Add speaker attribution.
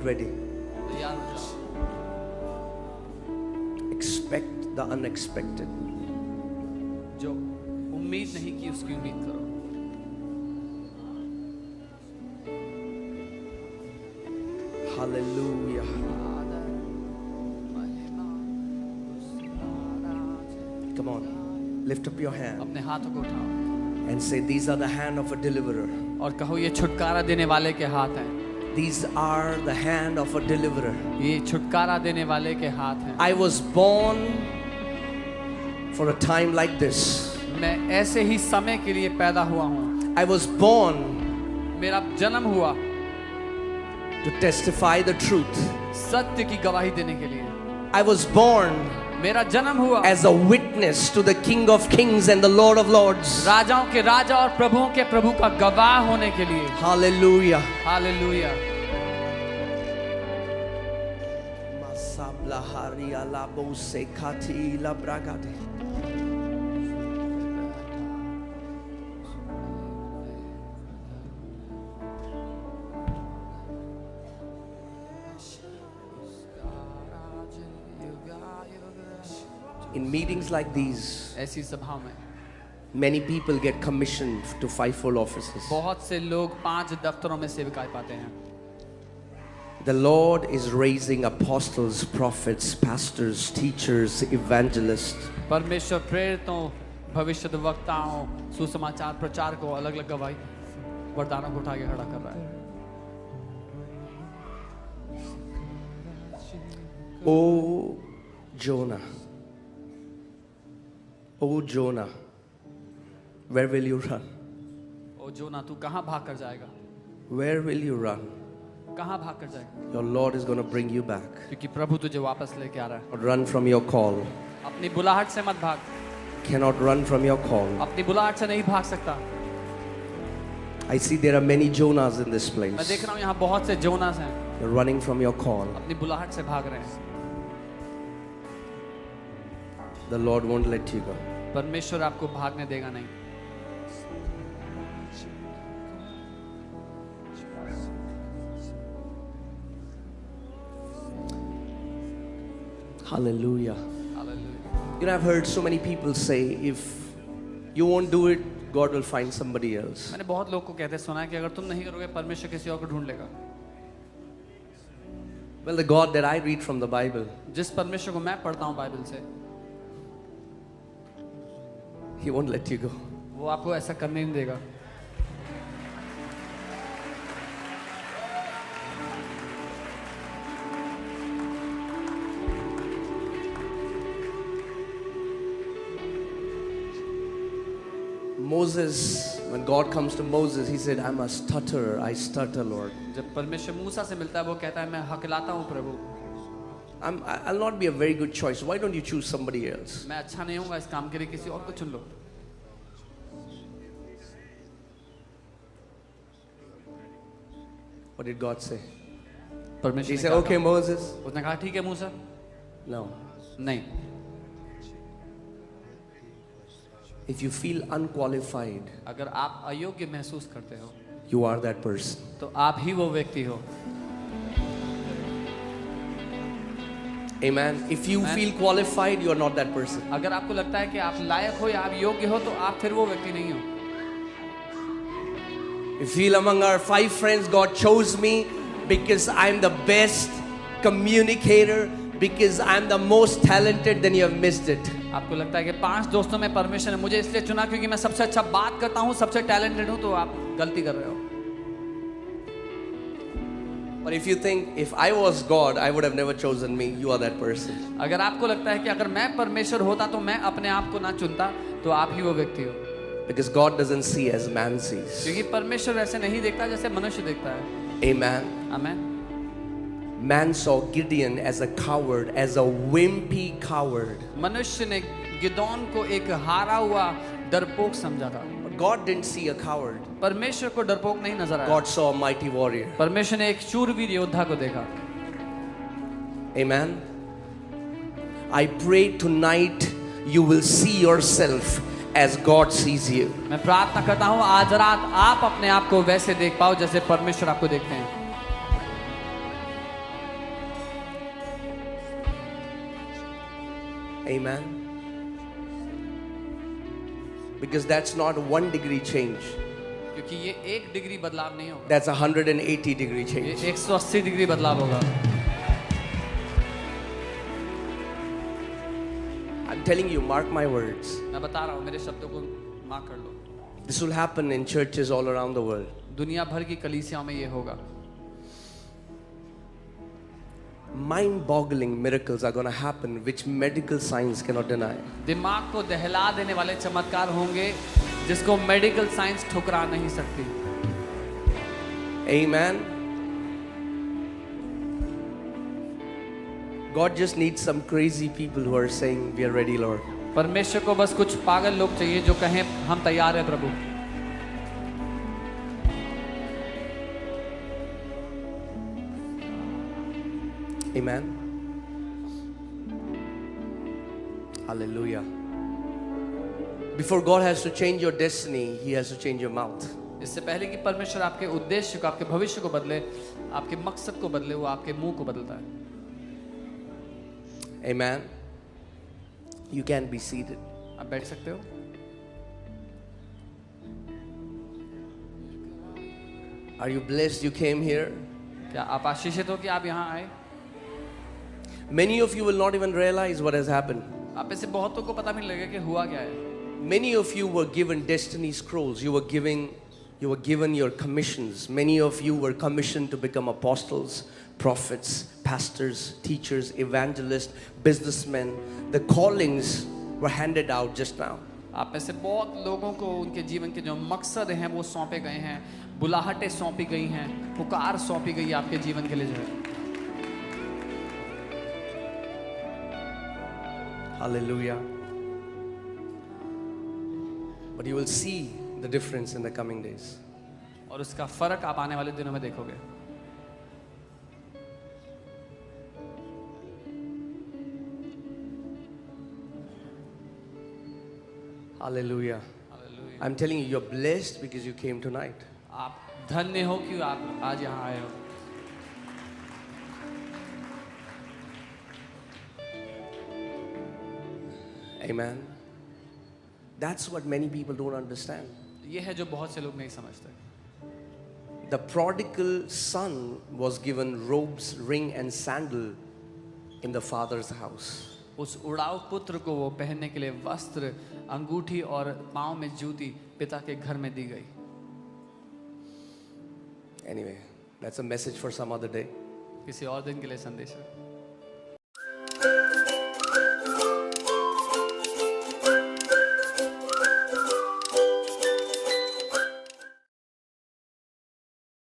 Speaker 1: ready.
Speaker 2: तैयार हो जाओ.
Speaker 1: Expect the unexpected.
Speaker 2: जो उम्मीद नहीं की उसकी उम्मीद करो.
Speaker 1: Hallelujah. Come on, lift up your hand
Speaker 2: अपने हाथों को उठाओ
Speaker 1: and say, these are the hand of a deliverer.
Speaker 2: और कहो ये छुटकारा देने वाले के हाथ हैं.
Speaker 1: These are the hand of a deliverer.
Speaker 2: ये छुटकारा देने वाले के हाथ हैं.
Speaker 1: I was born for a time like this.
Speaker 2: मैं ऐसे ही समय के लिए पैदा हुआ हूँ.
Speaker 1: I was born
Speaker 2: मेरा जन्म हुआ
Speaker 1: to testify the truth.
Speaker 2: सत्य की गवाही देने के लिए.
Speaker 1: I was born
Speaker 2: मेरा जन्म हुआ
Speaker 1: as a witness to the King of Kings and the Lord of Lords.
Speaker 2: राजाओं के राजा और प्रभुओं के प्रभु का गवाह होने के लिए.
Speaker 1: Hallelujah.
Speaker 2: Hallelujah.
Speaker 1: Masabla haria la bose kati la bragade. In meetings like these,
Speaker 2: ऐसी सभाओं में
Speaker 1: many people get commissioned to fivefold offices.
Speaker 2: बहुत से लोग 5 दफ्तरों में सेवकाई पाते हैं.
Speaker 1: The Lord is raising apostles, prophets, pastors, teachers, evangelists.
Speaker 2: परमेश्वर प्रेरितों, भविष्यद्वक्ताओं, सुसमाचार प्रचारकों, अलग-अलग गवाही वरदानों को उठा के खड़ा कर रहा है.
Speaker 1: Oh Jonah, oh Jonah, where will you run?
Speaker 2: ओ जोना तू कहाँ भाग कर जाएगा?
Speaker 1: Where will you run?
Speaker 2: कहाँ भाग कर जाएगा?
Speaker 1: Your Lord is going to bring you back.
Speaker 2: क्योंकि प्रभु तुझे वापस लेके आ रहा है.
Speaker 1: Run from your call.
Speaker 2: अपनी बुलाहट से मत भाग.
Speaker 1: Cannot run from your call.
Speaker 2: अपनी बुलाहट से नहीं भाग सकता.
Speaker 1: I see there are many Jonahs in this
Speaker 2: मैं
Speaker 1: place.
Speaker 2: देख रहा हूँ यहाँ बहुत से जोनास हैं.
Speaker 1: You're running from your call.
Speaker 2: अपनी बुलाहट से भाग रहे हैं.
Speaker 1: The Lord won't let you go.
Speaker 2: परमेश्वर आपको भागने देगा नहीं.
Speaker 1: Hallelujah.
Speaker 2: Hallelujah.
Speaker 1: You know, I've heard so many people say, if you won't do it, God will find somebody else.
Speaker 2: मैंने बहुत लोग को कहते सुना है कि अगर तुम नहीं करोगे परमेश्वर किसी और को ढूंढ लेगा.
Speaker 1: Well, the God that I read from the Bible,
Speaker 2: जिस परमेश्वर को मैं पढ़ता हूँ बाइबल से,
Speaker 1: He won't let you go.
Speaker 2: वो आपको ऐसा करने नहीं देगा.
Speaker 1: Moses, when God comes to Moses, he said, I'm a stutterer, I stutter, Lord.
Speaker 2: जब परमेश्वर मूसा से मिलता है वो कहता है मैं हकलाता हूँ प्रभु.
Speaker 1: I'll not be a very good choice. Why don't you choose somebody else?
Speaker 2: मैं अच्छा नहीं हूँगा इस काम के लिए, किसी और को चुन लो.
Speaker 1: What did God say?
Speaker 2: परमेश्वर
Speaker 1: He
Speaker 2: ने
Speaker 1: said,
Speaker 2: कहा-
Speaker 1: okay, Moses.
Speaker 2: उसने कहा ठीक है मूसा.
Speaker 1: No.
Speaker 2: नहीं.
Speaker 1: If you feel unqualified,
Speaker 2: अगर आप अयोग्य महसूस करते हो
Speaker 1: you are that person.
Speaker 2: तो आप ही वो व्यक्ति हो.
Speaker 1: Amen. If you
Speaker 2: Amen.
Speaker 1: feel qualified, you are not that person.
Speaker 2: अगर आपको लगता है कि आप लायक हो या आप योग्य हो तो आप फिर वो व्यक्ति नहीं हो.
Speaker 1: You feel among our 5 friends, God chose me because I'm the best communicator, because I'm the most talented, then you have missed it.
Speaker 2: आपको लगता है कि 5 दोस्तों में परमेश्वर ने मुझे इसलिए चुना क्योंकि मैं सबसे अच्छा बात करता हूँ, सबसे टैलेंटेड हूँ, तो आप गलती कर रहे हो.
Speaker 1: But if you think, if I was God, I would have never chosen me, you are that person.
Speaker 2: अगर आपको लगता है कि अगर मैं परमेश्वर होता तो मैं अपने आप को ना चुनता, तो आप ही वो व्यक्ति हो.
Speaker 1: Because God doesn't see as man sees.
Speaker 2: क्योंकि परमेश्वर ऐसे नहीं देखता जैसे मनुष्य देखता है.
Speaker 1: Amen.
Speaker 2: आमीन.
Speaker 1: Man saw Gideon as a coward, as a wimpy coward.
Speaker 2: मनुष्य ने गिदोन को एक हारा हुआ डरपोक समझा था.
Speaker 1: But God didn't see a coward.
Speaker 2: परमेश्वर को डरपोक नहीं नजर आया.
Speaker 1: God saw a mighty warrior.
Speaker 2: परमेश्वर ने एक शूरवीर योद्धा को देखा.
Speaker 1: Amen. I pray tonight you will see yourself as God sees you.
Speaker 2: मैं प्रार्थना करता हूँ आज रात आप अपने आप को वैसे देख पाओ जैसे परमेश्वर आपको देखते हैं.
Speaker 1: Amen. Because that's not 1 degree change.
Speaker 2: क्योंकि ये 1 डिग्री बदलाव नहीं होगा,
Speaker 1: That's 180 degree
Speaker 2: ये
Speaker 1: change.
Speaker 2: 180 डिग्री बदलाव होगा।
Speaker 1: I'm telling you, mark my words.
Speaker 2: मैं बता रहा हूँ, मेरे शब्दों को मार्क कर लो।
Speaker 1: This will happen in churches all around the world.
Speaker 2: दुनिया भर की कलीसियाओं में ये होगा।
Speaker 1: Mind-boggling miracles are going to happen which medical science cannot deny.
Speaker 2: दिमाग को दहला देने वाले चमत्कार होंगे जिसको मेडिकल साइंस ठुकरा नहीं सकती।
Speaker 1: Amen. God just needs some crazy people who are saying, "We are ready, Lord."
Speaker 2: परमेश्वर को बस कुछ पागल लोग चाहिए जो कहें हम तैयार हैं प्रभु।
Speaker 1: Amen. Hallelujah. Before God has to change your destiny, He has to change your mouth.
Speaker 2: इससे पहले कि परमेश्वर आपके उद्देश्य को, आपके भविष्य को बदले, आपके मकसद को बदले, वो आपके मुंह को बदलता है।
Speaker 1: Amen. You can be seated.
Speaker 2: आप बैठ सकते हो।
Speaker 1: Are you blessed you came here?
Speaker 2: क्या आप आशीषित हो कि आप यहाँ आए?
Speaker 1: Many of you will not even realize what has happened.
Speaker 2: आप में से बहुतों को पता भी नहीं लगेगा कि हुआ क्या है।
Speaker 1: Many of you were given destiny scrolls. You were given your commissions. Many of you were commissioned to become apostles, prophets, pastors, teachers, evangelists, businessmen. The callings were handed out just now.
Speaker 2: आप में से बहुत लोगों को उनके जीवन के जो मकसद हैं वो सौंपे गए हैं, बुलाहटें सौंपी गई हैं, पुकार सौंपी गई है आपके जीवन के लिए जो है।
Speaker 1: Hallelujah. But you will see the difference in the coming days.
Speaker 2: और उसका फर्क आप आने वाले दिनों में देखोगे।
Speaker 1: Hallelujah.
Speaker 2: Hallelujah.
Speaker 1: I'm telling you, you're blessed because you came tonight.
Speaker 2: आप धन्य हो कि आप आज यहाँ आए हो।
Speaker 1: Amen. That's what many people don't understand.
Speaker 2: ये है जो बहुत से लोग नहीं समझते।
Speaker 1: The prodigal son was given robes, ring and sandal in the father's house.
Speaker 2: उस उड़ाऊ पुत्र को वो पहनने के लिए वस्त्र, अंगूठी और पाँव में जूती पिता के घर में दी गई।
Speaker 1: Anyway, that's a message for some other day.
Speaker 2: किसी और दिन के लिए संदेश है।